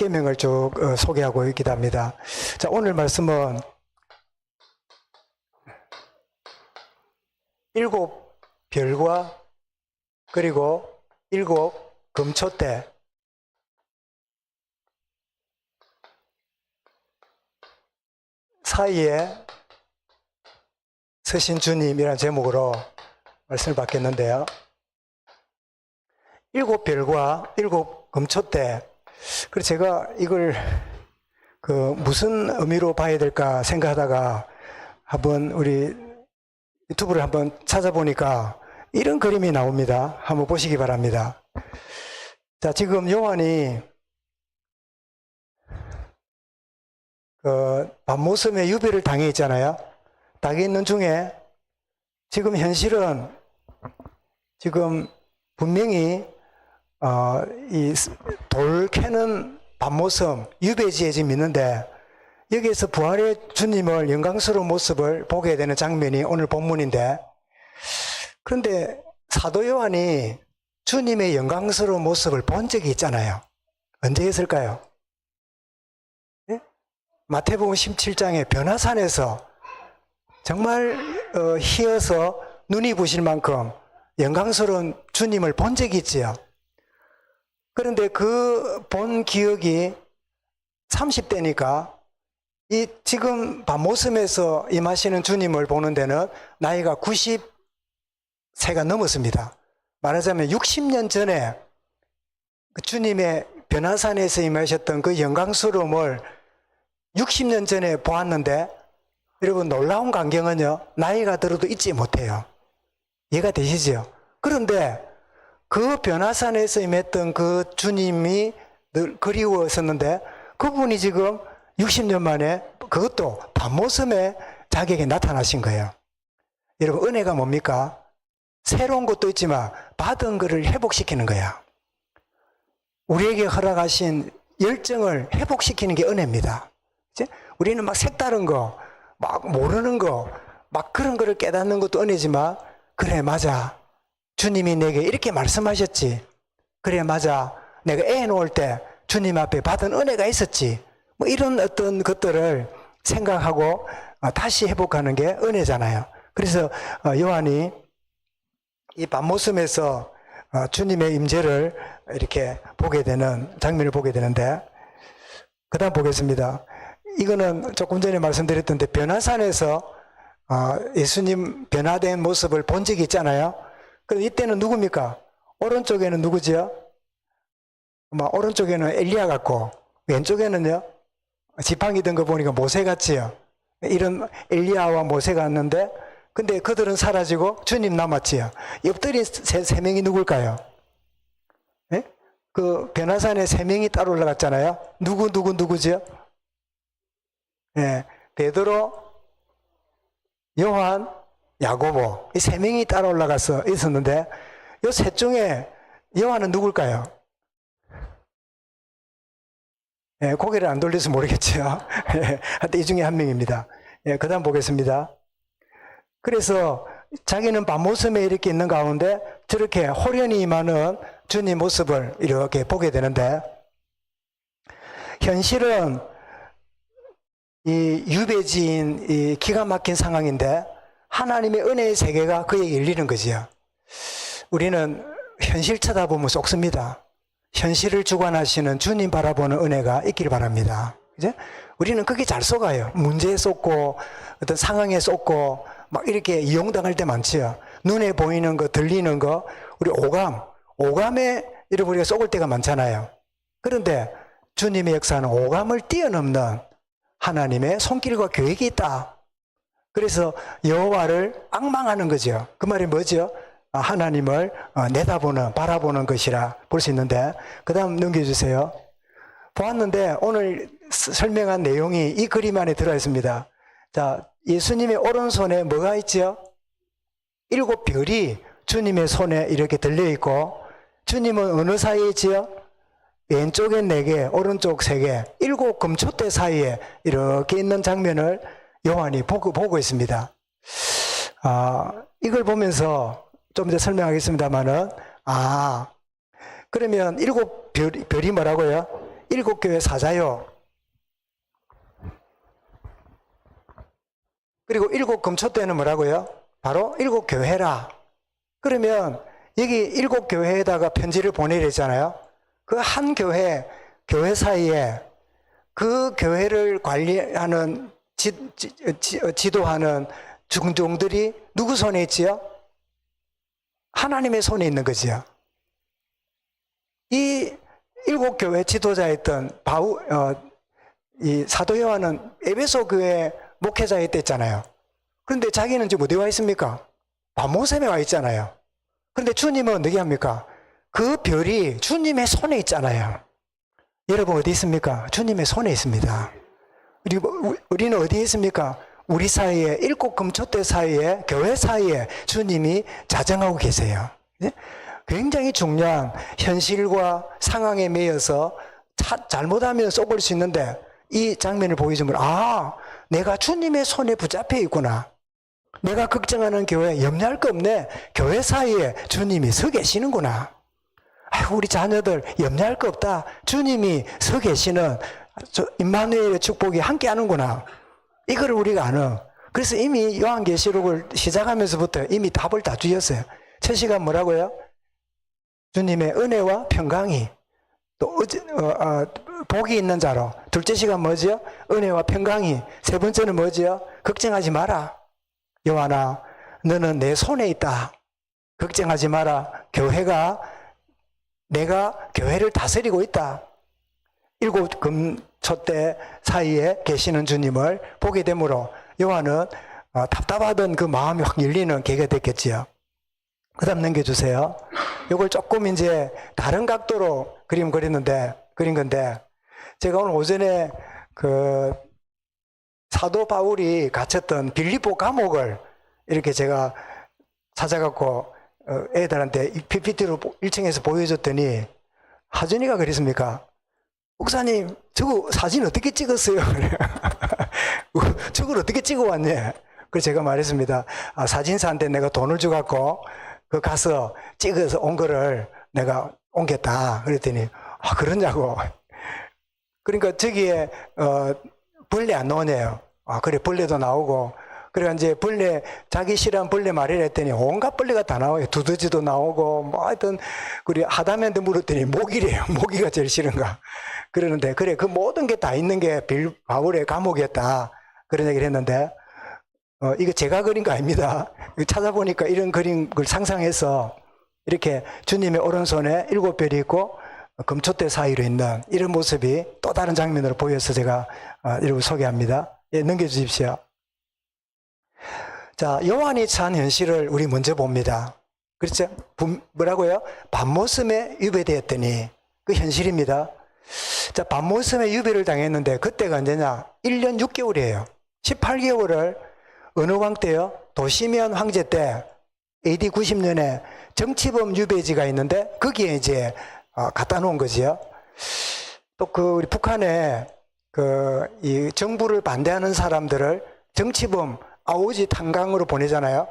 계명을 쭉 소개하고 있기도 합니다. 자, 오늘 말씀은 일곱 별과 그리고 일곱 금초대 사이에 서신 주님이라는 제목으로 말씀을 받겠는데요. 일곱 별과 일곱 금초대. 그래서 제가 이걸 무슨 의미로 봐야 될까 생각하다가 한번 우리 유튜브를 한번 찾아보니까 이런 그림이 나옵니다. 한번 보시기 바랍니다. 자, 지금 요한이 밤모섬에 유배를 당해 있잖아요. 당해 있는 중에 지금 현실은 지금 분명히 이 돌 캐는 밤모섬 유배지에 지금 있는데 여기에서 부활의 주님을 영광스러운 모습을 보게 되는 장면이 오늘 본문인데, 그런데 사도 요한이 주님의 영광스러운 모습을 본 적이 있잖아요. 언제 했을까요? 네? 마태복음 17장의 변화산에서 정말 희어서 눈이 부실 만큼 영광스러운 주님을 본 적이 있지요. 그런데 그 본 기억이 30대니까 이 지금 밤모섬에서 임하시는 주님을 보는 데는 나이가 90세가 넘었습니다. 말하자면 60년 전에 그 주님의 변화산에서 임하셨던 그 영광스러움을 60년 전에 보았는데, 여러분 놀라운 광경은요, 나이가 들어도 잊지 못해요. 이해가 되시죠? 그런데 그 변화산에서 임했던 그 주님이 늘 그리웠었는데 그분이 지금 60년 만에 그것도 밤모섬에 자기에게 나타나신 거예요. 여러분, 은혜가 뭡니까? 새로운 것도 있지만 받은 것을 회복시키는 거야. 우리에게 허락하신 열정을 회복시키는 게 은혜입니다. 이제 우리는 막 색다른 거, 막 모르는 거, 막 그런 거를 깨닫는 것도 은혜지만, 그래 맞아, 주님이 내게 이렇게 말씀하셨지, 그래 맞아, 내가 애 놓을 때 주님 앞에 받은 은혜가 있었지, 뭐 이런 어떤 것들을 생각하고 다시 회복하는 게 은혜잖아요. 그래서 요한이 이 밤모섬에서 주님의 임재를 이렇게 보게 되는 장면을 보게 되는데, 그 다음 보겠습니다. 이거는 조금 전에 말씀드렸던데 변화산에서 예수님 변화된 모습을 본 적이 있잖아요. 그런데 이때는 누굽니까? 오른쪽에는 누구지요? 오른쪽에는 엘리야 같고 왼쪽에는요, 지팡이 든 거 보니까 모세 같지요. 이런 엘리야와 모세가 왔는데, 근데 그들은 사라지고 주님 남았지요. 옆들이 세 명이 누굴까요? 네? 그 변화산에 세 명이 따로 올라갔잖아요. 누구지요? 네, 베드로, 요한, 야고보, 이 세 명이 따라 올라가서 있었는데, 이 셋 중에 요한은 누굴까요? 예, 고개를 안 돌려서 모르겠죠. 하여튼 이 중에 한 명입니다. 예, 그 다음 보겠습니다. 그래서 자기는 밤모섬에 이렇게 있는 가운데 저렇게 호련히 임하는 주님 모습을 이렇게 보게 되는데, 현실은 이 유배지인 이 기가 막힌 상황인데 하나님의 은혜의 세계가 그에게 열리는 거지요. 우리는 현실 쳐다보면 쏙습니다. 현실을 주관하시는 주님 바라보는 은혜가 있기를 바랍니다. 이제 우리는 그게 잘 속아요. 문제에 쏟고 어떤 상황에 쏟고 막 이렇게 이용당할 때 많지요. 눈에 보이는 거, 들리는 거, 우리 오감에 이렇게 우리가 쏟을 때가 많잖아요. 그런데 주님의 역사는 오감을 뛰어넘는 하나님의 손길과 계획이 있다. 그래서 여호와를 앙망하는 거죠. 그 말이 뭐죠? 하나님을 내다보는, 바라보는 것이라 볼 수 있는데, 그 다음 넘겨주세요. 보았는데 오늘 설명한 내용이 이 그림 안에 들어 있습니다. 자, 예수님의 오른손에 뭐가 있죠? 7 별이 주님의 손에 이렇게 들려있고, 주님은 어느 사이에 있지요? 왼쪽엔 4개, 오른쪽 3개, 7 금초대 사이에 이렇게 있는 장면을 요한이 보고 있습니다. 이걸 보면서 좀 이제 설명하겠습니다만은, 그러면 7 별이 뭐라고요? 일곱 교회 사자요. 그리고 일곱 금초 때는 뭐라고요? 바로 일곱 교회라. 그러면 여기 일곱 교회에다가 편지를 보내랬잖아요. 그 한 교회 사이에 그 교회를 관리하는 지도하는 중종들이 누구 손에 있지요? 하나님의 손에 있는 거지요. 이 일곱 교회 지도자였던 이 사도 요한은 에베소 교회 목회자였댔잖아요. 그런데 자기는 지금 어디 와 있습니까? 바모셈에 와 있잖아요. 그런데 주님은 어떻게 합니까? 그 별이 주님의 손에 있잖아요. 여러분 어디 있습니까? 주님의 손에 있습니다. 그리고 우리는 어디에 있습니까? 우리 사이에 일곱 금초대 사이에 교회 사이에 주님이 자정하고 계세요. 굉장히 중요한 현실과 상황에 매여서 잘못하면 쏘볼 수 있는데 이 장면을 보여주면 내가 주님의 손에 붙잡혀 있구나. 내가 걱정하는 교회 염려할 거 없네. 교회 사이에 주님이 서 계시는구나. 우리 자녀들 염려할 거 없다. 주님이 서 계시는 임마누엘의 축복이 함께 하는구나. 이거를 우리가 아는. 그래서 이미 요한계시록을 시작하면서부터 이미 답을 다 주셨어요. 첫 시간 뭐라고요? 주님의 은혜와 평강이 또 복이 있는 자로. 둘째 시간 뭐지요? 은혜와 평강이. 세 번째는 뭐지요? 걱정하지 마라. 요한아, 너는 내 손에 있다. 걱정하지 마라. 내가 교회를 다스리고 있다. 일곱 금초대 사이에 계시는 주님을 보게 되므로 요한은 답답하던 그 마음이 확 열리는 계기가 됐겠지요. 그 다음 넘겨주세요. 이걸 조금 이제 다른 각도로 그림 그린 건데, 제가 오늘 오전에 그 사도 바울이 갇혔던 빌립보 감옥을 이렇게 제가 찾아갖고 애들한테 PPT로 1층에서 보여줬더니 하준이가 그랬습니까? 목사님, 저거 사진 어떻게 찍었어요? 저걸 어떻게 찍어왔니? 그래서 제가 말했습니다. 사진사한테 내가 돈을 주갖고 그 가서 찍어서 온 거를 내가 옮겼다. 그랬더니 그러냐고. 그러니까 저기에 벌레 안 나오네요. 그래 벌레도 나오고. 그래 이제 벌레 자기 싫어하는 벌레 말이라 했더니 온갖 벌레가 다 나와요. 두더지도 나오고 뭐 하여튼 그래 하다면도 물었더니 모기래요. 모기가 제일 싫은가. 그러는데 그래 그 모든 게 다 있는 게 바울의 감옥이었다. 그런 얘기를 했는데 이거 제가 그린 거 아닙니다. 찾아보니까 이런 그림을 상상해서 이렇게 주님의 오른손에 일곱 별이 있고 금초대 사이로 있는 이런 모습이 또 다른 장면으로 보여서 제가 여러분 소개합니다. 예, 넘겨주십시오. 자, 요한이 처한 현실을 우리 먼저 봅니다. 그렇죠? 뭐라고요? 밤모섬에 유배되었더니 그 현실입니다. 자, 밤모섬에 유배를 당했는데 그때가 언제냐? 1년 6개월이에요. 18개월을 어느 왕 때요? 도시면 황제 때 AD 90년에 정치범 유배지가 있는데 거기에 이제 갖다 놓은 거지요. 또 그 우리 북한에 이 정부를 반대하는 사람들을 정치범 아오지 탄광으로 보내잖아요.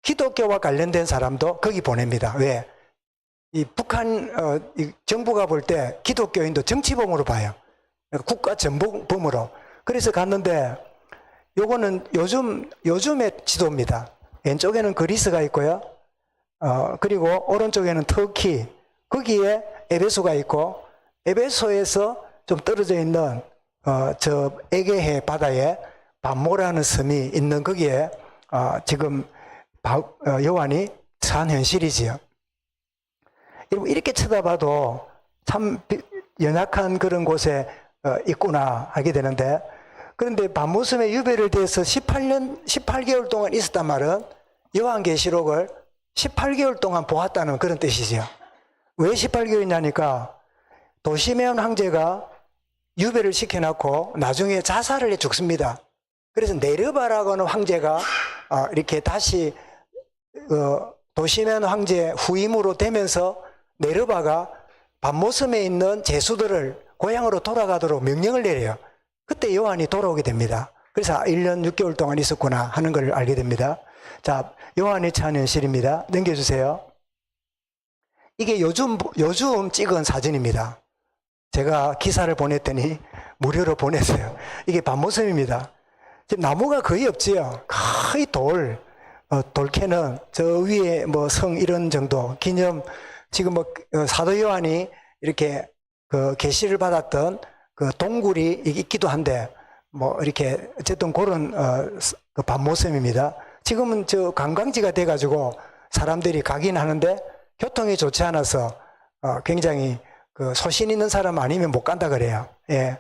기독교와 관련된 사람도 거기 보냅니다. 왜? 이 북한 이 정부가 볼 때 기독교인도 정치범으로 봐요. 국가 전범으로. 그래서 갔는데 요거는 요즘의 지도입니다. 왼쪽에는 그리스가 있고요. 그리고 오른쪽에는 터키. 거기에 에베소가 있고 에베소에서 좀 떨어져 있는 저 에게해 바다에 밤모라는 섬이 있는 거기에 지금 요한이 처한 현실이지요. 여러분 이렇게 쳐다봐도 참 연약한 그런 곳에 있구나 하게 되는데, 그런데 밤모섬에 유배를 돼서 18개월 동안 있었단 말은 요한계시록을 18개월 동안 보았다는 그런 뜻이죠. 왜 18개월이냐니까 도시메온 황제가 유배를 시켜놓고 나중에 자살을 해 죽습니다. 그래서 네르바라고 하는 황제가 이렇게 다시 도시메온 황제 후임으로 되면서 네르바가 밤모섬에 있는 제수들을 고향으로 돌아가도록 명령을 내려요. 그때 요한이 돌아오게 됩니다. 그래서 1년 6개월 동안 있었구나 하는 걸 알게 됩니다. 자, 요한이 처한 현실입니다. 넘겨주세요. 이게 요즘 찍은 사진입니다. 제가 기사를 보냈더니 무료로 보냈어요. 이게 밤모섬입니다. 지금 나무가 거의 없지요. 거의 돌캐는 저 위에 뭐 성 이런 정도 기념, 지금 뭐 사도 요한이 이렇게 그 계시를 받았던 그 동굴이 있기도 한데 뭐 이렇게 어쨌든 그런 그 밤모섬입니다. 지금은 저 관광지가 돼가지고 사람들이 가긴 하는데 교통이 좋지 않아서 굉장히 그 소신 있는 사람 아니면 못 간다 그래요. 예,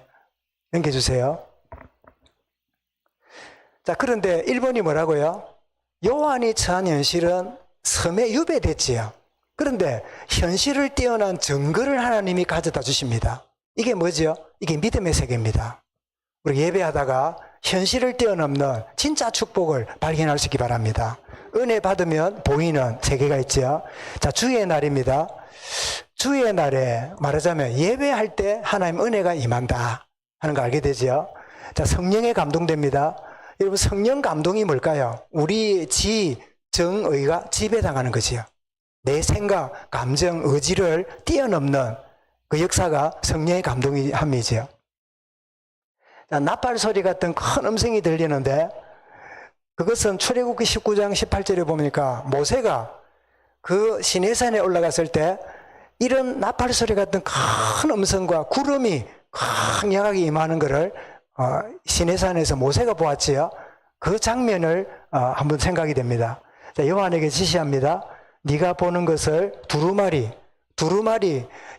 넘겨주세요. 자, 그런데 1번이 뭐라고요? 요한이 처한 현실은 섬에 유배됐지요. 그런데 현실을 뛰어난 증거를 하나님이 가져다 주십니다. 이게 뭐죠? 이게 믿음의 세계입니다. 우리 예배하다가 현실을 뛰어넘는 진짜 축복을 발견할 수 있기 바랍니다. 은혜 받으면 보이는 세계가 있죠. 자, 주의 날입니다. 주의 날에 말하자면 예배할 때 하나님 은혜가 임한다 하는 거 알게 되죠. 자, 성령에 감동됩니다. 여러분, 성령 감동이 뭘까요? 우리 정의가 지배당하는 거지요. 내 생각, 감정, 의지를 뛰어넘는 그 역사가 성령의 감동함이지요. 자, 나팔 소리 같은 큰 음성이 들리는데 그것은 출애굽기 19장 18절에 보니까 모세가 그 시내산에 올라갔을 때 이런 나팔 소리 같은 큰 음성과 구름이 강력하게 임하는 것을 시내산에서 모세가 보았지요. 그 장면을 한번 생각이 됩니다. 자, 요한에게 지시합니다. 네가 보는 것을 두루마리.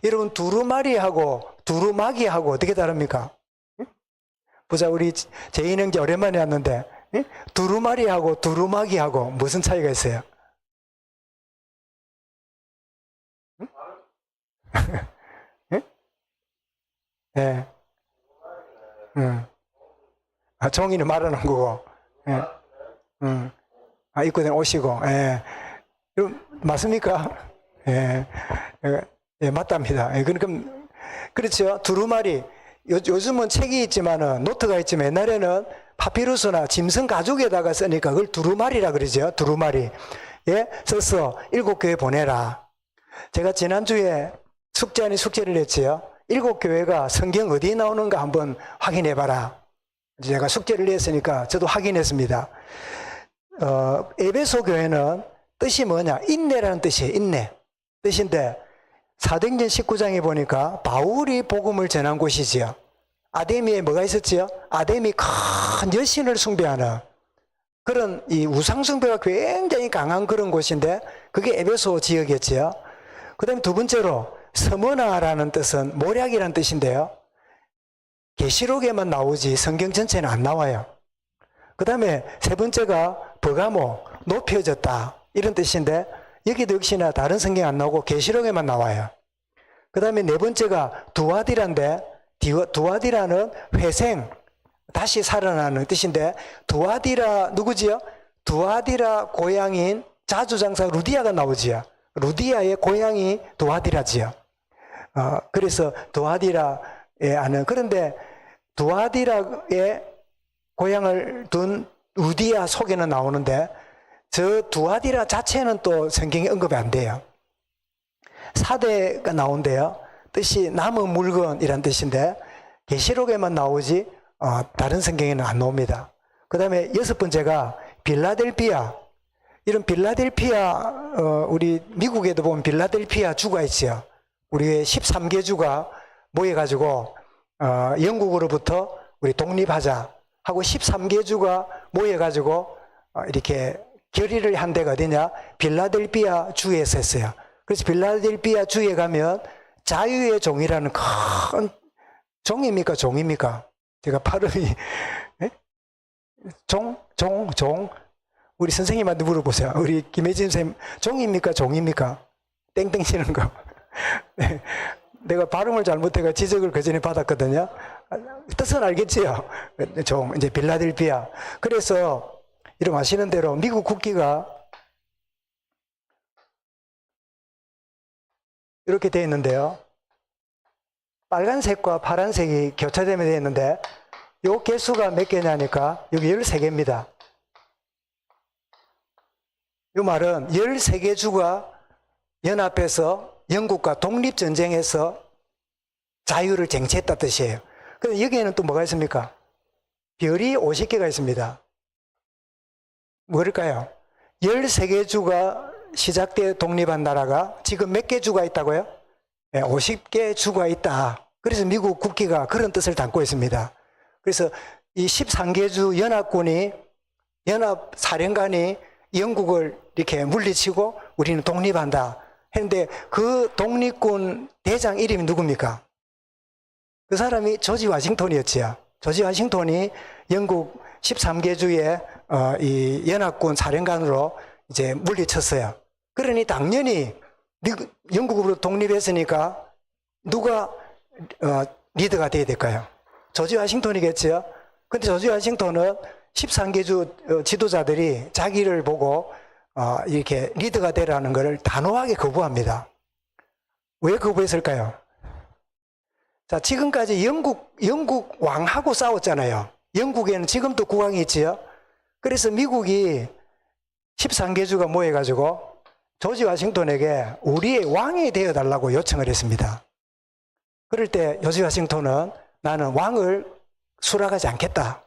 여러분, 두루마리하고 두루마기하고 어떻게 다릅니까? 보자, 우리 제2능지 오랜만에 왔는데 두루마리하고 두루마기하고 무슨 차이가 있어요? 예. 종이는 말하는 거고, 예. 입고 된 옷이고, 예. 맞습니까? 예. 예, 맞답니다. 예, 그럼, 그렇죠. 두루마리. 요즘은 책이 있지만은, 노트가 있지만, 옛날에는 파피루스나 짐승 가죽에다가 쓰니까 그걸 두루마리라 그러죠. 두루마리. 예, 써서 7교회 보내라. 제가 지난주에 숙제 아닌 숙제를 했지요. 7교회가 성경 어디에 나오는가 한번 확인해 봐라. 제가 숙제를 했으니까 저도 확인했습니다. 에베소 교회는 뜻이 뭐냐? 인내라는 뜻이에요. 인내. 뜻인데 사도행전 19장에 보니까 바울이 복음을 전한 곳이지요. 아데미에 뭐가 있었지요? 아데미 큰 여신을 숭배하는 그런 이 우상숭배가 굉장히 강한 그런 곳인데 그게 에베소 지역이었지요. 그 다음에 두 번째로 서머나라는 뜻은 모략이라는 뜻인데요. 계시록에만 나오지 성경 전체는 안 나와요. 그 다음에 세 번째가 버가모, 높여졌다 이런 뜻인데 여기도 역시나 다른 성경 안 나오고 계시록에만 나와요. 그 다음에 네 번째가 두아디라인데 두아디라는 회생, 다시 살아나는 뜻인데 두아디라 누구지요? 두아디라 고향인 자주장사 루디아가 나오지요. 루디아의 고향이 두아디라지요. 그래서 두아디라에 아는, 그런데 두아디라의 고향을 둔 루디아 속에는 나오는데 저 두아디라 자체는 또 성경에 언급이 안 돼요. 사대가 나온대요. 뜻이 남은 물건이란 뜻인데 계시록에만 나오지 다른 성경에는 안 나옵니다. 그 다음에 6번째가 빌라델피아. 이런 빌라델피아, 우리 미국에도 보면 빌라델피아 주가 있죠. 우리의 13개 주가 모여가지고 영국으로부터 우리 독립하자 하고 13개 주가 모여가지고 이렇게 결의를 한 데가 어디냐? 빌라델피아 주에서 했어요. 그래서 빌라델피아 주에 가면 자유의 종이라는 큰 종입니까? 종입니까? 제가 발음이 종 우리 선생님한테 물어보세요. 우리 김혜진 선생님 종입니까? 종입니까? 땡땡 치는 거. 네. 내가 발음을 잘못해가 지적을 그 전에 받았거든요. 뜻은 알겠지요? 종, 이제 빌라델피아. 그래서 여러분 아시는 대로 미국 국기가 이렇게 되어 있는데요. 빨간색과 파란색이 교차되면 되어 있는데 요 개수가 몇 개냐니까 여기 13개입니다. 이 말은 13개 주가 연합해서 영국과 독립전쟁에서 자유를 쟁취했다 뜻이에요. 근데 여기에는 또 뭐가 있습니까? 별이 50개가 있습니다. 뭐일까요? 13개 주가 시작돼 독립한 나라가 지금 몇 개 주가 있다고요? 네, 50개 주가 있다. 그래서 미국 국기가 그런 뜻을 담고 있습니다. 그래서 이 13개 주 연합사령관이 영국을 이렇게 물리치고 우리는 독립한다 했는데 그 독립군 대장 이름이 누굽니까? 그 사람이 조지 워싱턴이었지요. 조지 워싱턴이 영국 13개 주의 이 연합군 사령관으로 이제 물리쳤어요. 그러니 당연히 영국으로 독립했으니까 누가 리더가 돼야 될까요? 조지 워싱턴이겠죠. 근데 조지 워싱턴은 13개 주 지도자들이 자기를 보고 이렇게 리더가 되라는 것을 단호하게 거부합니다. 왜 거부했을까요? 자, 지금까지 영국 왕하고 싸웠잖아요. 영국에는 지금도 국왕이 있지요. 그래서 미국이 13개 주가 모여가지고 조지 워싱턴에게 우리의 왕이 되어달라고 요청을 했습니다. 그럴 때 조지 워싱턴은 나는 왕을 수락하지 않겠다.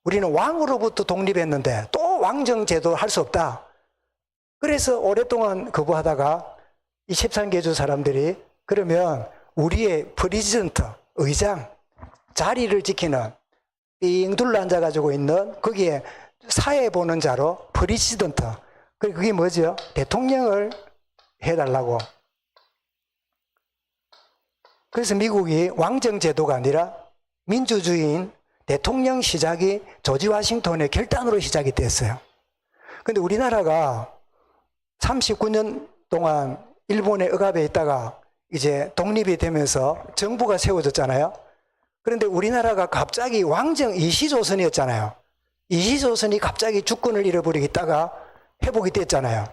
우리는 왕으로부터 독립했는데 또 왕정제도 할 수 없다. 그래서 오랫동안 거부하다가 이 13개 주 사람들이 그러면 우리의 프레지던트, 의장, 자리를 지키는 삥 둘러앉아가지고 있는 거기에 사회 보는 자로 프레지던트, 그게 뭐죠? 대통령을 해달라고. 그래서 미국이 왕정제도가 아니라 민주주의인 대통령 시작이 조지 워싱턴의 결단으로 시작이 됐어요. 근데 우리나라가 39년 동안 일본의 억압에 있다가 이제 독립이 되면서 정부가 세워졌잖아요. 그런데 우리나라가 갑자기 왕정 이시조선이었잖아요. 이시조선이 갑자기 주권을 잃어버리고 있다가 회복이 됐잖아요.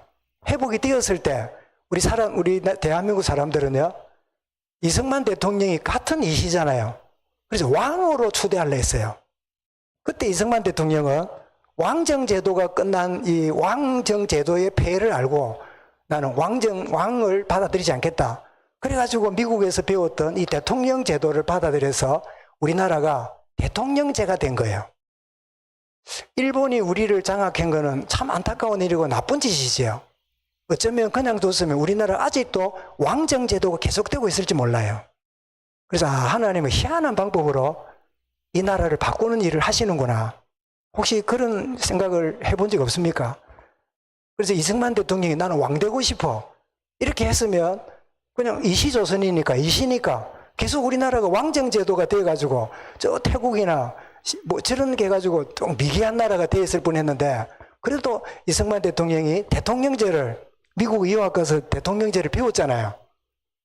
회복이 되었을 때 우리 대한민국 사람들은요, 이승만 대통령이 같은 이시잖아요. 그래서 왕으로 추대하려 했어요. 그때 이승만 대통령은 왕정제도가 끝난 이 왕정제도의 폐해를 알고 나는 왕을 받아들이지 않겠다. 그래가지고 미국에서 배웠던 이 대통령 제도를 받아들여서 우리나라가 대통령제가 된 거예요. 일본이 우리를 장악한 거는 참 안타까운 일이고 나쁜 짓이지요. 어쩌면 그냥 뒀으면 우리나라 아직도 왕정제도가 계속되고 있을지 몰라요. 그래서 하나님은 희한한 방법으로 이 나라를 바꾸는 일을 하시는구나. 혹시 그런 생각을 해본 적 없습니까? 그래서 이승만 대통령이 나는 왕 되고 싶어 이렇게 했으면 그냥 이시조선이니까 이시니까 계속 우리나라가 왕정제도가 돼가지고 저 태국이나 뭐 저런 게 해가지고 좀 미개한 나라가 되었을 뻔했는데 그래도 이승만 대통령이 대통령제를 미국 유학 가서 대통령제를 배웠잖아요.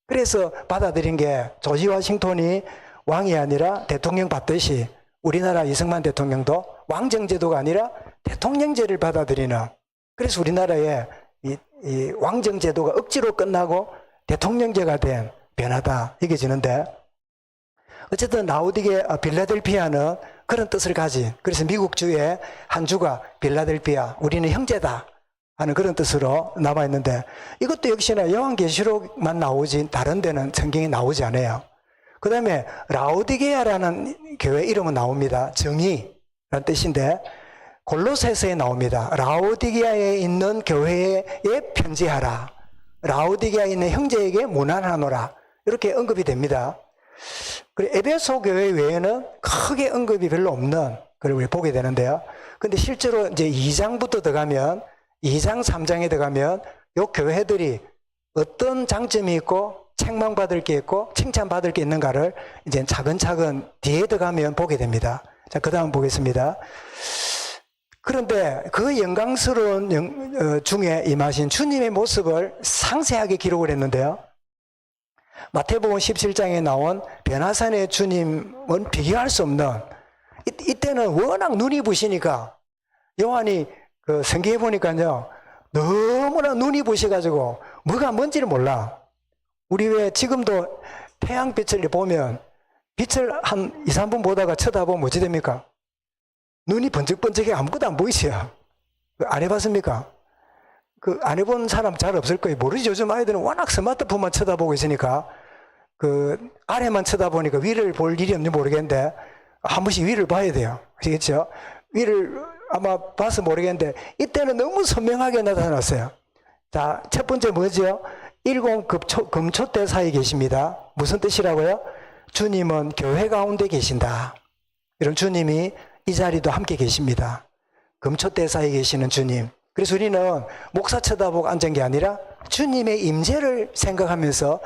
그래서 받아들인 게 조지 워싱턴이 왕이 아니라 대통령 받듯이 우리나라 이승만 대통령도 왕정제도가 아니라 대통령제를 받아들이는, 그래서 우리나라에 이 왕정제도가 억지로 끝나고 대통령제가 된 변화다 여겨지는데, 어쨌든 라우디게 빌라델피아는 그런 뜻을 가진, 그래서 미국 주의 한 주가 빌라델피아, 우리는 형제다 하는 그런 뜻으로 남아있는데, 이것도 역시나 요한계시록만 나오지 다른 데는 성경에 나오지 않아요. 그 다음에 라우디게아라는 교회 이름은 나옵니다. 정의라는 뜻인데 골로새서에 나옵니다. 라우디게아에 있는 교회에 편지하라, 라우디게아에 있는 형제에게 문안하노라, 이렇게 언급이 됩니다. 그리고 에베소 교회 외에는 크게 언급이 별로 없는 걸 우리 보게 되는데요. 근데 실제로 이제 2장부터 들어가면 2장, 3장에 들어가면 요 교회들이 어떤 장점이 있고 책망받을 게 있고 칭찬받을 게 있는가를 이제 차근차근 뒤에 들어가면 보게 됩니다. 자, 그 다음 보겠습니다. 그런데 그 영광스러운 중에 임하신 주님의 모습을 상세하게 기록을 했는데요. 마태복음 17장에 나온 변화산의 주님은 비교할 수 없는, 이때는 워낙 눈이 부시니까 요한이 그 성경에 보니까요, 너무나 눈이 부셔가지고 뭐가 뭔지를 몰라. 우리 왜 지금도 태양빛을 보면 빛을 한 2, 3분 보다가 쳐다보면 뭐지 됩니까? 눈이 번쩍번쩍해 아무것도 안 보이세요. 안 해봤습니까? 그 안 해본 사람 잘 없을 거예요. 모르지. 요즘 아이들은 워낙 스마트폰만 쳐다보고 있으니까 그 아래만 쳐다보니까 위를 볼 일이 없는지 모르겠는데 한 번씩 위를 봐야 돼요. 아시겠죠? 위를 아마 봐서 모르겠는데 이때는 너무 선명하게 나타났어요. 자, 첫 번째 뭐죠? 금초대 사이에 계십니다. 무슨 뜻이라고요? 주님은 교회 가운데 계신다. 이런 주님이 이 자리도 함께 계십니다. 금초대 사이에 계시는 주님. 그래서 우리는 목사 쳐다보고 앉은 게 아니라 주님의 임재를 생각하면서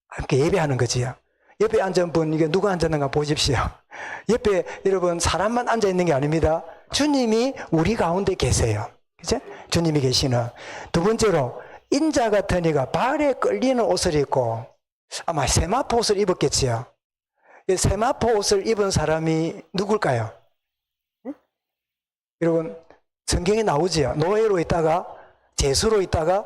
함께 예배하는 거지요. 옆에 앉은 분, 이게 누가 앉았는가 보십시오. 옆에 여러분 사람만 앉아 있는 게 아닙니다. 주님이 우리 가운데 계세요. 그죠? 주님이 계시는. 두 번째로 인자 같은 이가 발에 끌리는 옷을 입고 아마 세마포 옷을 입었겠지요. 세마포 옷을 입은 사람이 누굴까요? 응? 여러분 성경에 나오지요. 노예로 있다가 제수로 있다가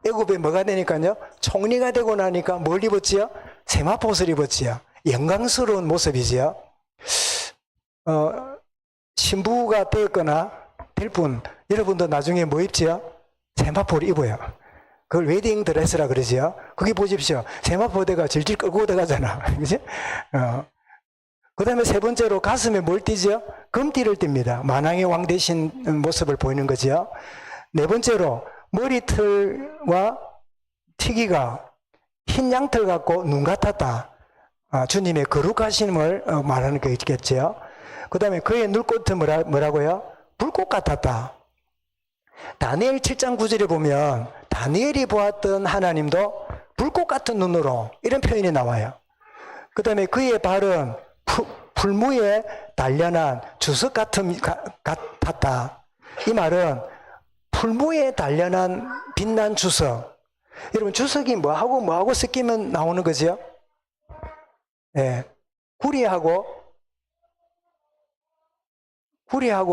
애굽에 뭐가 되니까요? 총리가 되고 나니까 뭘 입었지요? 세마포 옷을 입었지요. 영광스러운 모습이지요. 신부가 되었거나 될 분, 여러분도 나중에 뭐 입지요? 세마포를 입어요. 그걸 웨딩 드레스라 그러지요. 거기 보십시오. 세마포 대가 질질 끌고 들어가잖아. 그지? 그 다음에 세 번째로 가슴에 뭘 띠죠? 금띠를 띱니다. 만왕의 왕 되신 모습을 보이는 거지요. 네 번째로 머리털과 튀기가 흰 양털 같고 눈 같았다. 주님의 거룩하심을 말하는 게 있겠죠. 그 다음에 그의 눈꽃은 뭐라고요? 불꽃 같았다. 다니엘 7장 9절에 보면 다니엘이 보았던 하나님도 불꽃 같은 눈으로 이런 표현이 나와요. 그 다음에 그의 발은 풀무에 단련한 주석 같았다. 이 말은 풀무에 단련한 빛난 주석. 여러분 주석이 뭐하고 섞이면 나오는 거죠? 예. 구리하고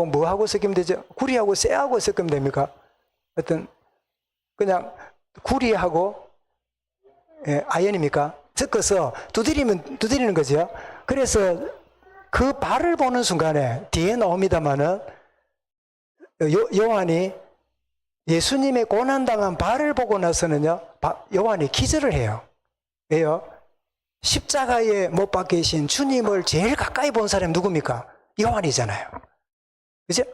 뭐하고 섞이면 되죠? 구리하고 쇠하고 섞으면 됩니까? 어떤 그냥 구리하고 아연입니까? 섞어서 두드리는 거죠. 그래서 그 발을 보는 순간에 뒤에 나옵니다마는 요한이 예수님의 고난당한 발을 보고 나서는요, 요한이 기절을 해요. 왜요? 십자가에 못 박히신 주님을 제일 가까이 본 사람이 누굽니까? 요한이잖아요. 그죠?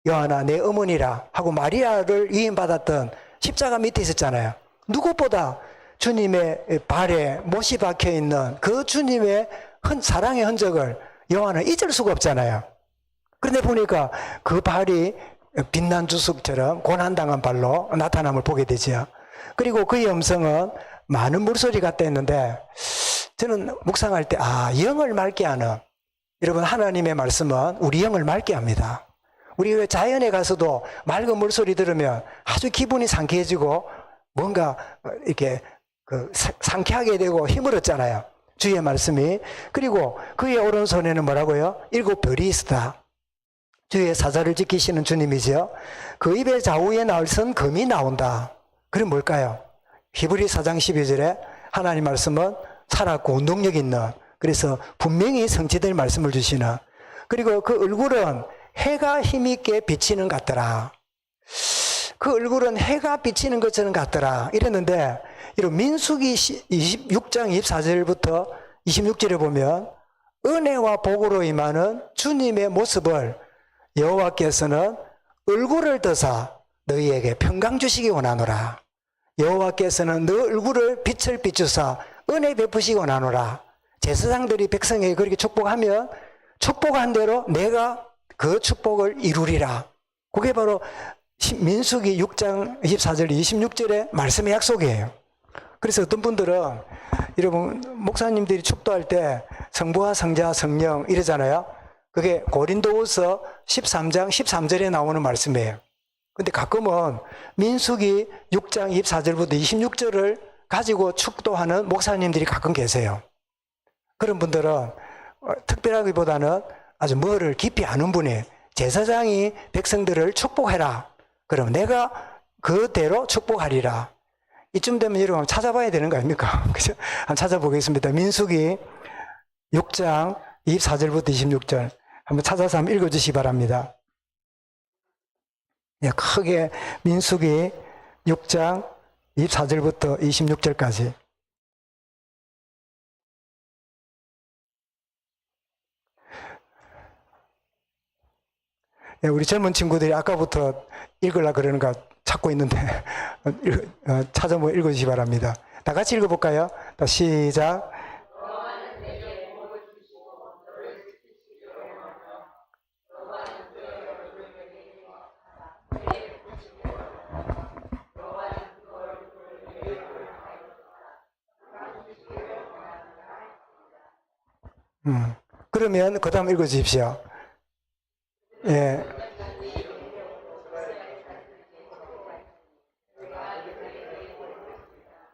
요한아, 내 어머니라 하고 마리아를 위임받았던 십자가 밑에 있었잖아요. 누구보다 주님의 발에 못이 박혀 있는 그 주님의 사랑의 흔적을 요한은 잊을 수가 없잖아요. 그런데 보니까 그 발이 빛난 주석처럼 고난당한 발로 나타남을 보게 되죠. 그리고 그의 음성은 많은 물소리 같다 했는데 저는 묵상할 때 영을 맑게 하는, 여러분 하나님의 말씀은 우리 영을 맑게 합니다. 우리 자연에 가서도 맑은 물소리 들으면 아주 기분이 상쾌해지고 뭔가 이렇게 상쾌하게 되고 힘을 얻잖아요. 주의 말씀이. 그리고 그의 오른손에는 뭐라고요? 7별이 있다. 주의 사자를 지키시는 주님이죠. 그 입의 좌우에 나선 금이 나온다. 그럼 뭘까요? 히브리 4장 12절에 하나님 말씀은 살았고 운동력 있는, 그래서 분명히 성취될 말씀을 주시는, 그리고 그 얼굴은 해가 힘있게 비치는 것 같더라. 그 얼굴은 해가 비치는 것처럼 같더라. 이랬는데 이런 민수기 26장 24절부터 26절에 보면 은혜와 복으로 임하는 주님의 모습을 여호와께서는 얼굴을 드사 너희에게 평강 주시기 원하노라. 여호와께서는 너 얼굴을 빛을 비추사 은혜 베푸시기 원하노라. 제사장들이 백성에게 그렇게 축복하면 축복한 대로 내가 그 축복을 이루리라. 그게 바로 민수기 6장 24절 26절의 말씀의 약속이에요. 그래서 어떤 분들은 여러분 목사님들이 축도할 때 성부와 성자 성령 이러잖아요. 그게 고린도후서 13장 13절에 나오는 말씀이에요. 근데 가끔은 민수기 6장 24절부터 26절을 가지고 축도하는 목사님들이 가끔 계세요. 그런 분들은 특별하기보다는 아주 뭐를 깊이 아는 분이, 제사장이 백성들을 축복해라. 그럼 내가 그대로 축복하리라. 이쯤 되면 여러분 찾아봐야 되는 거 아닙니까? 그죠? 한번 찾아보겠습니다. 민수기 6장 24절부터 26절. 한번 찾아서 한번 읽어주시기 바랍니다. 예, 크게 민수기 6장 24절부터 26절까지. 예, 우리 젊은 친구들이 아까부터 읽으려고 그러는가 찾고 있는데 찾아 한번 읽어주시기 바랍니다. 다 같이 읽어볼까요? 다 시작. 그러면 그 다음 읽어주십시오. 예.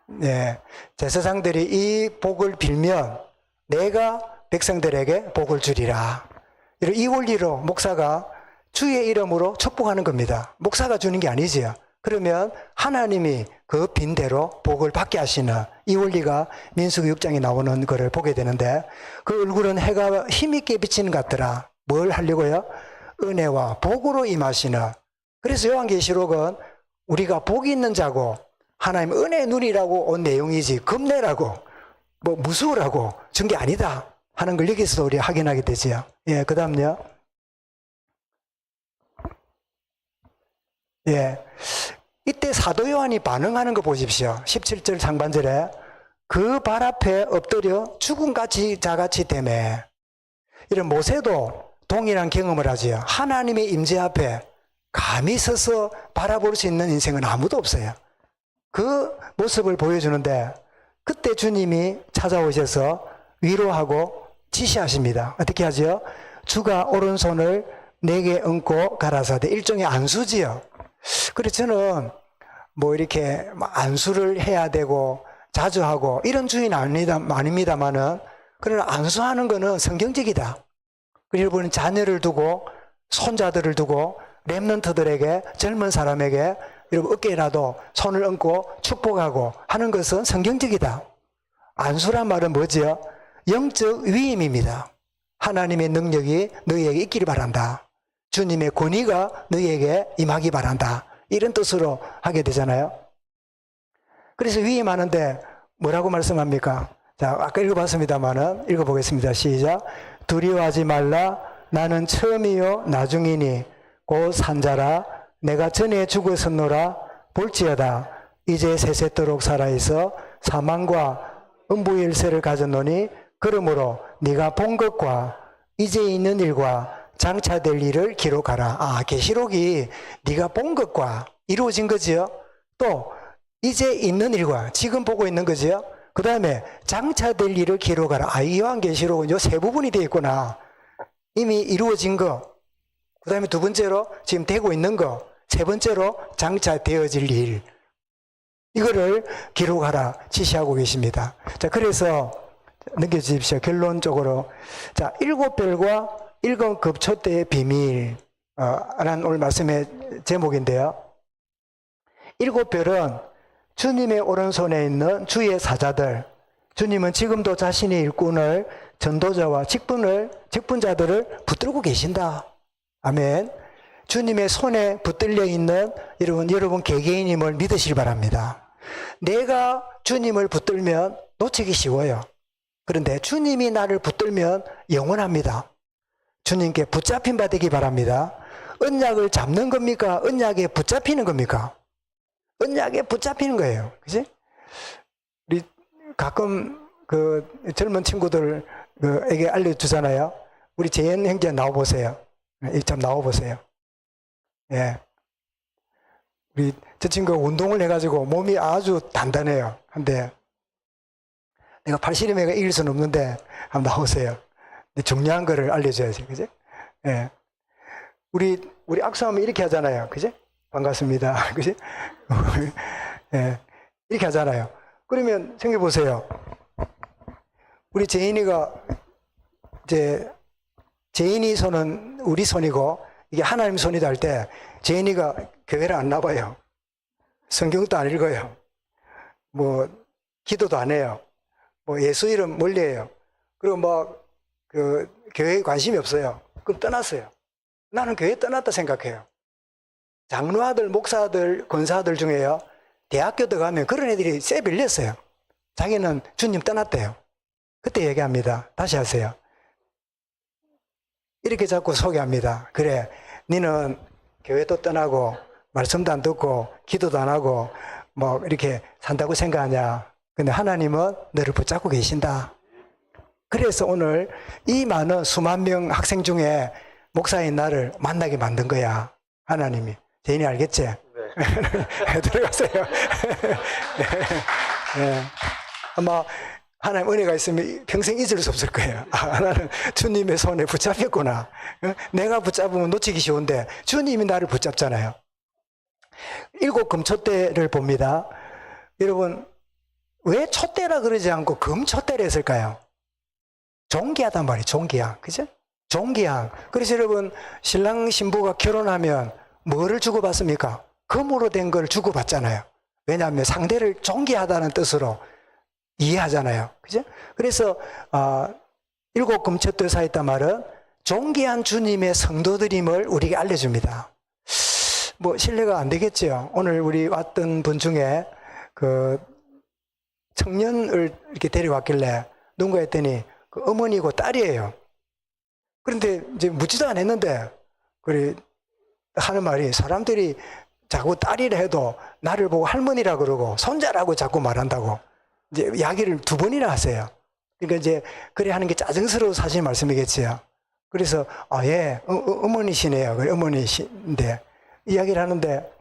네. 제사장들이 이 복을 빌면 내가 백성들에게 복을 주리라. 이 원리로 목사가 주의 이름으로 축복하는 겁니다. 목사가 주는 게 아니지요. 그러면 하나님이 그 빈대로 복을 받게 하시는 이 원리가 민수기 6장에 나오는 것을 보게 되는데 그 얼굴은 해가 힘있게 비치는 것 같더라. 뭘 하려고요? 은혜와 복으로 임하시는. 그래서 요한계시록은 우리가 복이 있는 자고 하나님 은혜의 눈이라고 온 내용이지 겁내라고 뭐 무서우라고 준 게 아니다 하는 걸 여기서 우리 확인하게 되지요. 예, 그 다음요. 예. 이때 사도 요한이 반응하는 거 보십시오. 17절 상반절에 그 발 앞에 엎드려 죽음같이 자같이 되매. 이런 모세도 동일한 경험을 하지요. 하나님의 임재 앞에 감히 서서 바라볼 수 있는 인생은 아무도 없어요. 그 모습을 보여주는데 그때 주님이 찾아오셔서 위로하고 지시하십니다. 어떻게 하죠? 주가 오른손을 내게 얹고 가라사대. 일종의 안수지요. 그래서 저는 뭐 이렇게 안수를 해야 되고 자주 하고 이런 주의는 아닙니다만은 그러나 안수하는 거는 성경적이다. 그리고 여러분 자녀를 두고 손자들을 두고 렘넌트들에게 젊은 사람에게 여러분 어깨에라도 손을 얹고 축복하고 하는 것은 성경적이다. 안수란 말은 뭐지요? 영적 위임입니다. 하나님의 능력이 너희에게 있기를 바란다. 주님의 권위가 너희에게 임하기 바란다. 이런 뜻으로 하게 되잖아요. 그래서 위임하는데 뭐라고 말씀합니까? 자, 아까 읽어봤습니다만은 읽어보겠습니다. 시작. 두려워하지 말라. 나는 처음이요 나중이니 곧 산자라. 내가 전에 죽었었노라. 볼지어다 이제 세세토록 살아있어 사망과 음부의 일세를 가졌노니 그러므로 네가 본 것과 이제 있는 일과 장차될 일을 기록하라. 아, 계시록이 네가 본 것과 이루어진 거지요. 또 이제 있는 일과 지금 보고 있는 거지요. 그 다음에 장차될 일을 기록하라. 아, 이 요한계시록은 요 세 부분이 되어 있구나. 이미 이루어진 거. 그 다음에 두 번째로 지금 되고 있는 거. 세 번째로 장차되어질 일. 이거를 기록하라 지시하고 계십니다. 자, 그래서 넘겨주십시오. 결론적으로. 자, 7별과 7급초 때의 비밀. 라는 오늘 말씀의 제목인데요. 7별은 주님의 오른손에 있는 주의 사자들. 주님은 지금도 자신의 일꾼을 전도자와 직분자들을 붙들고 계신다. 아멘. 주님의 손에 붙들려 있는 여러분 개개인임을 믿으시기 바랍니다. 내가 주님을 붙들면 놓치기 쉬워요. 그런데 주님이 나를 붙들면 영원합니다. 주님께 붙잡힌 바 되기 바랍니다. 언약을 잡는 겁니까? 언약에 붙잡히는 겁니까? 언약에 붙잡히는 거예요. 그치? 우리 가끔 그 젊은 친구들에게 알려주잖아요. 우리 재현 형제 나와보세요. 좀 나와보세요. 예. 우리 저 친구가 운동을 해가지고 몸이 아주 단단해요. 근데 내가 팔씨름회가 이길 수는 없는데 한번 나오세요. 근데 중요한 거를 알려줘야지. 그지? 예. 우리 악수하면 이렇게 하잖아요. 그지? 반갑습니다. 그지? 예. 이렇게 하잖아요. 그러면 생각해보세요. 우리 재인이가 이제 재인이 손은 우리 손이고 이게 하나님 손이다 할 때 재인이가 교회를 안 나와요. 성경도 안 읽어요. 뭐 기도도 안 해요. 뭐 예수 이름 멀리 해요. 그리고 뭐 그 교회에 관심이 없어요. 그럼 떠났어요. 나는 교회 떠났다 생각해요. 장로아들, 목사들, 권사들 중에요. 대학교 들어가면 그런 애들이 쎄 빌렸어요. 자기는 주님 떠났대요. 그때 얘기합니다. 다시 하세요. 이렇게 자꾸 소개합니다. 그래, 니는 교회도 떠나고 말씀도 안 듣고 기도도 안 하고 뭐 이렇게 산다고 생각하냐. 근데 하나님은 너를 붙잡고 계신다. 그래서 오늘 이 많은 수만 명 학생 중에 목사인 나를 만나게 만든 거야. 하나님이. 제인이 알겠지? 네. 들어가세요. 네. 아마 하나님 은혜가 있으면 평생 잊을 수 없을 거예요. 아, 나는 주님의 손에 붙잡혔구나. 내가 붙잡으면 놓치기 쉬운데 주님이 나를 붙잡잖아요. 7 금촛대를 봅니다. 여러분, 왜 촛대라 그러지 않고 금촛대를 했을까요? 존귀하단 말이에요. 존귀한. 그죠? 존귀한. 그래서 여러분, 신랑 신부가 결혼하면 뭐를 주고받습니까? 금으로 된 걸 주고받잖아요. 왜냐하면 상대를 존귀하다는 뜻으로 이해하잖아요. 그죠? 그래서 7 금촛대사 있단 말은 존귀한 주님의 성도들임을 우리에게 알려줍니다. 뭐 신뢰가 안 되겠죠. 오늘 우리 왔던 분 중에 그 청년을 이렇게 데려왔길래 누군가 했더니 그 어머니고 딸이에요. 그런데 이제 묻지도 않았는데 그래 하는 말이, 사람들이 자꾸 딸이라 해도 나를 보고 할머니라 그러고 손자라고 자꾸 말한다고 이제 이야기를 2번이나 하세요. 그러니까 이제 그래 하는 게 짜증스러워서 하신 말씀이겠지요. 그래서 예, 어머니시네요. 그래, 어머니신데 이야기를 하는데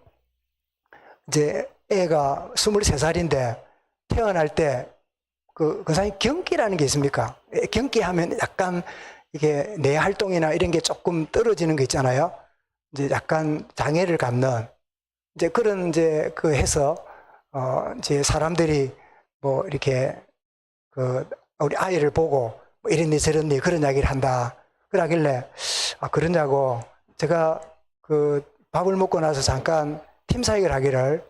이제 애가 23살인데 태어날 때 그 사람이 경기라는 게 있습니까? 경기하면 약간 이게 뇌 활동이나 이런 게 조금 떨어지는 거 있잖아요. 이제 약간 장애를 갖는 이제 그런 이제 그 해서 이제 사람들이 뭐 이렇게 그 우리 아이를 보고 뭐 이랬니 저랬니 그런 이야기를 한다. 그러길래 그러냐고 제가 그 밥을 먹고 나서 잠깐 팀 사역을 하기를,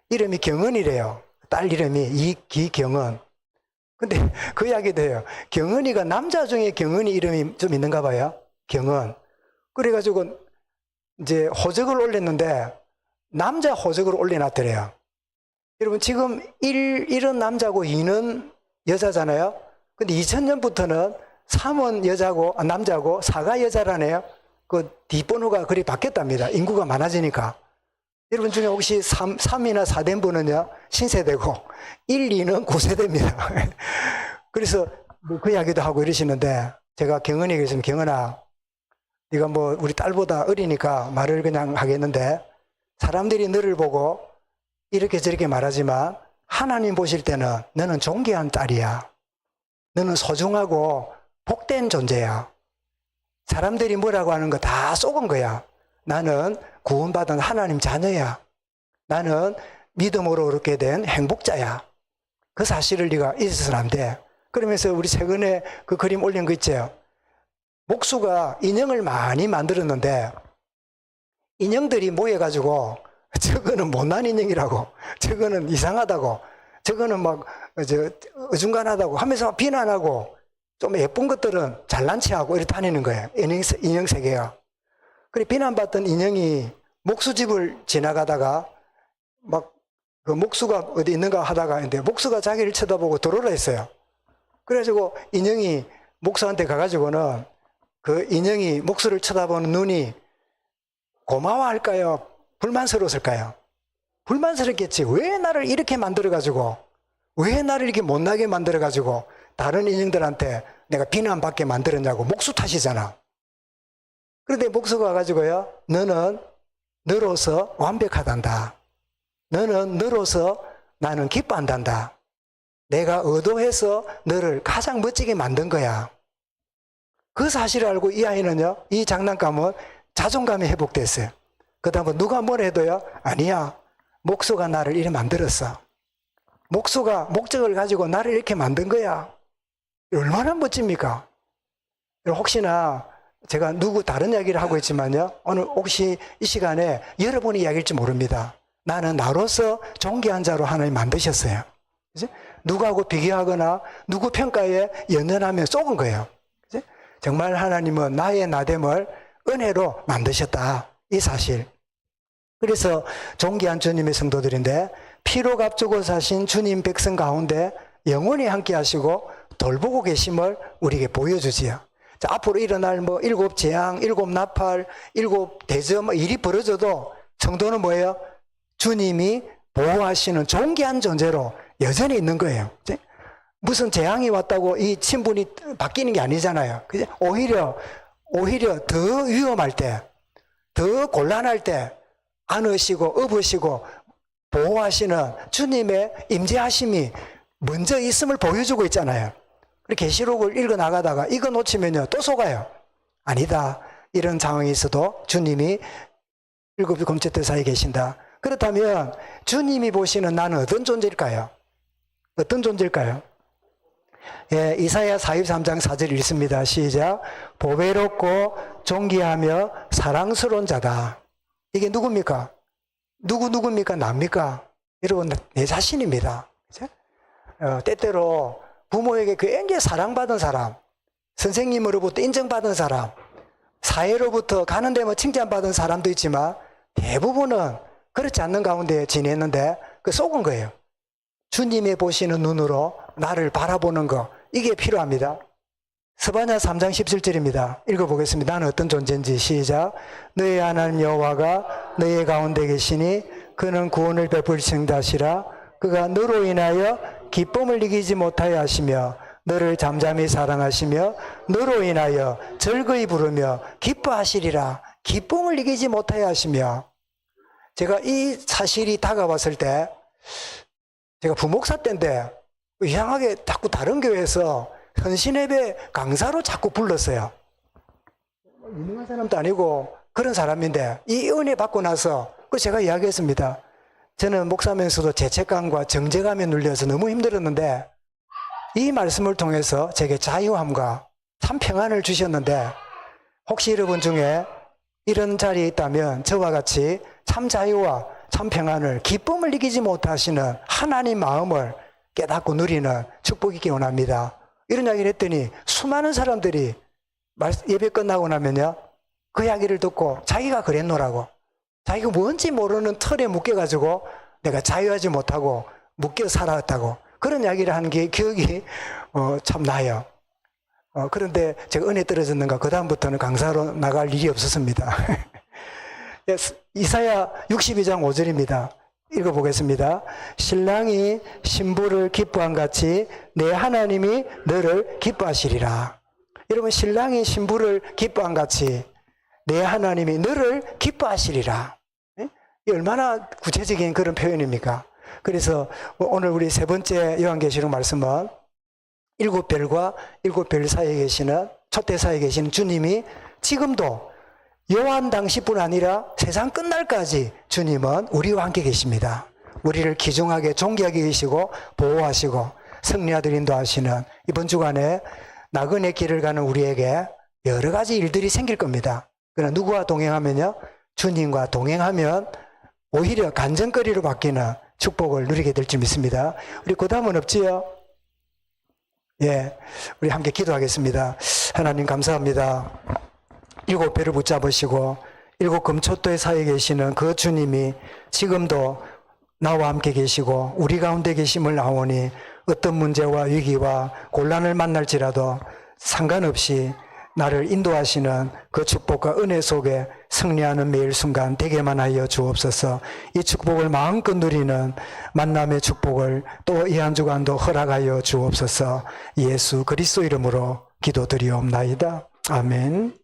이름이 경은이래요. 딸 이름이 이기경은. 근데 그 이야기도 해요. 경은이가 남자 중에 경은이 이름이 좀 있는가 봐요. 경은. 그래가지고 이제 호적을 올렸는데 남자 호적을 올려놨더래요. 여러분 지금 1은 남자고 2는 여자잖아요. 근데 2000년부터는 3은 여자고 남자고 4가 여자라네요. 그 뒷번호가 그리 바뀌었답니다. 인구가 많아지니까. 여러분 중에 혹시 3이나 4된 분은요, 신세대고, 1, 2는 9세대입니다. 그래서 뭐그 이야기도 하고 이러시는데, 제가 경은이가 있으면, 경은아, 네가 뭐 우리 딸보다 어리니까 말을 그냥 하겠는데, 사람들이 너를 보고 이렇게 저렇게 말하지만, 하나님 보실 때는 너는 존귀한 딸이야. 너는 소중하고 복된 존재야. 사람들이 뭐라고 하는 거 다 속은 거야. 나는 구원받은 하나님 자녀야. 나는 믿음으로 얻게 된 행복자야. 그 사실을 네가 잊어서는 안 돼. 그러면서 우리 최근에 그 그림 올린 거 있죠. 목수가 인형을 많이 만들었는데 인형들이 모여가지고 저거는 못난 인형이라고, 저거는 이상하다고, 저거는 막 어중간하다고 하면서 비난하고, 좀 예쁜 것들은 잘난 체하고 이렇게 다니는 거예요. 인형 세계가. 그래 비난받던 인형이 목수집을 지나가다가 막 그 목수가 어디 있는가 하다가 있는데 목수가 자기를 쳐다보고 들어오라 했어요. 그래가지고 인형이 목수한테 가가지고는 그 인형이 목수를 쳐다보는 눈이 고마워할까요? 불만스러웠을까요? 불만스럽겠지. 왜 나를 이렇게 만들어가지고, 왜 나를 이렇게 못나게 만들어가지고 다른 인형들한테 내가 비난받게 만들었냐고. 목수 탓이잖아. 그런데 목수가 와가지고요, 너는 너로서 완벽하단다. 너는 너로서 나는 기뻐한단다. 내가 의도해서 너를 가장 멋지게 만든 거야. 그 사실을 알고 이 아이는요, 이 장난감은 자존감이 회복됐어요. 그 다음에 누가 뭐라 해도요, 아니야, 목수가 나를 이렇게 만들었어. 목수가 목적을 가지고 나를 이렇게 만든 거야. 얼마나 멋집니까? 혹시나 제가 누구 다른 이야기를 하고 있지만요, 오늘 혹시 이 시간에 여러분이 이야기일지 모릅니다. 나는 나로서 존귀한 자로 하나님 만드셨어요. 그치? 누구하고 비교하거나 누구 평가에 연연하며 쏘은 거예요. 그치? 정말 하나님은 나의 나됨을 은혜로 만드셨다. 이 사실. 그래서 존귀한 주님의 성도들인데, 피로 값주고 사신 주님 백성 가운데 영원히 함께 하시고 돌보고 계심을 우리에게 보여주지요. 자, 앞으로 일어날 뭐 7 재앙, 7 나팔, 7 대저 뭐 일이 벌어져도 성도는 뭐예요? 주님이 보호하시는 존귀한 존재로 여전히 있는 거예요. 그치? 무슨 재앙이 왔다고 이 신분이 바뀌는 게 아니잖아요. 그치? 오히려 더 위험할 때, 더 곤란할 때 안으시고 업으시고 보호하시는 주님의 임재하심이 먼저 있음을 보여주고 있잖아요. 계시록을 읽어 나가다가 이거 놓치면요 또 속아요. 아니다. 이런 상황이 있어도 주님이 7 검체들 사이에 계신다. 그렇다면 주님이 보시는 나는 어떤 존재일까요? 어떤 존재일까요? 예, 이사야 43장 4절 읽습니다. 시작. 보배롭고 존귀하며 사랑스러운 자다. 이게 누굽니까? 누굽니까? 납니까? 여러분, 내 자신입니다. 그죠? 때때로 부모에게 굉장히 사랑받은 사람, 선생님으로부터 인정받은 사람, 사회로부터 가는데 뭐 칭찬받은 사람도 있지만 대부분은 그렇지 않는 가운데 지냈는데 그 속은 거예요. 주님이 보시는 눈으로 나를 바라보는 거, 이게 필요합니다. 스바냐 3장 17절입니다. 읽어보겠습니다. 나는 어떤 존재인지. 시작. 너의 하나님 여호와가 너의 가운데 계시니 그는 구원을 베푸신 자시라. 그가 너로 인하여 기쁨을 이기지 못하여 하시며 너를 잠잠히 사랑하시며 너로 인하여 즐거이 부르며 기뻐하시리라. 기쁨을 이기지 못하여 하시며. 제가 이 사실이 다가왔을 때 제가 부목사 때인데 이상하게 자꾸 다른 교회에서 헌신예배 강사로 자꾸 불렀어요. 유명한 사람도 아니고 그런 사람인데 이 은혜 받고 나서 제가 이야기했습니다. 저는 목사면서도 죄책감과 정죄감에 눌려서 너무 힘들었는데 이 말씀을 통해서 제게 자유함과 참 평안을 주셨는데 혹시 여러분 중에 이런 자리에 있다면 저와 같이 참 자유와 참 평안을 기쁨을 이기지 못하시는 하나님 마음을 깨닫고 누리는 축복이 있기 원합니다. 이런 이야기를 했더니 수많은 사람들이 예배 끝나고 나면요 그 이야기를 듣고 자기가 그랬노라고, 자기가 뭔지 모르는 틀에 묶여가지고 내가 자유하지 못하고 묶여 살았다고 그런 이야기를 하는 게 기억이 참 나요. 그런데 제가 은혜 떨어졌는가 그 다음부터는 강사로 나갈 일이 없었습니다. 이사야 62장 5절입니다. 읽어보겠습니다. 신랑이 신부를 기뻐한 같이 내 하나님이 너를 기뻐하시리라. 여러분, 신랑이 신부를 기뻐한 같이 내 하나님이 너를 기뻐하시리라. 이 얼마나 구체적인 그런 표현입니까? 그래서 오늘 우리 세 번째 요한계시록 말씀은 7별과 7별 사이에 계시는 초대사에 계시는 주님이 지금도 요한 당시뿐 아니라 세상 끝날까지 주님은 우리와 함께 계십니다. 우리를 귀중하게 존귀하게 계시고 보호하시고 승리하도록 인도하시는 이번 주간에 나그네 길을 가는 우리에게 여러 가지 일들이 생길 겁니다. 그러나 누구와 동행하면요? 주님과 동행하면 오히려 간증거리로 바뀌는 축복을 누리게 될 줄 믿습니다. 우리 그 다음은 없지요? 예, 우리 함께 기도하겠습니다. 하나님 감사합니다. 7배를 붙잡으시고 7 금초토의 사이에 계시는 그 주님이 지금도 나와 함께 계시고 우리 가운데 계심을 아오니 어떤 문제와 위기와 곤란을 만날지라도 상관없이 나를 인도하시는 그 축복과 은혜 속에 승리하는 매일 순간 되게만 하여 주옵소서. 이 축복을 마음껏 누리는 만남의 축복을 또 이 한 주간도 허락하여 주옵소서. 예수 그리스도 이름으로 기도드리옵나이다. 아멘.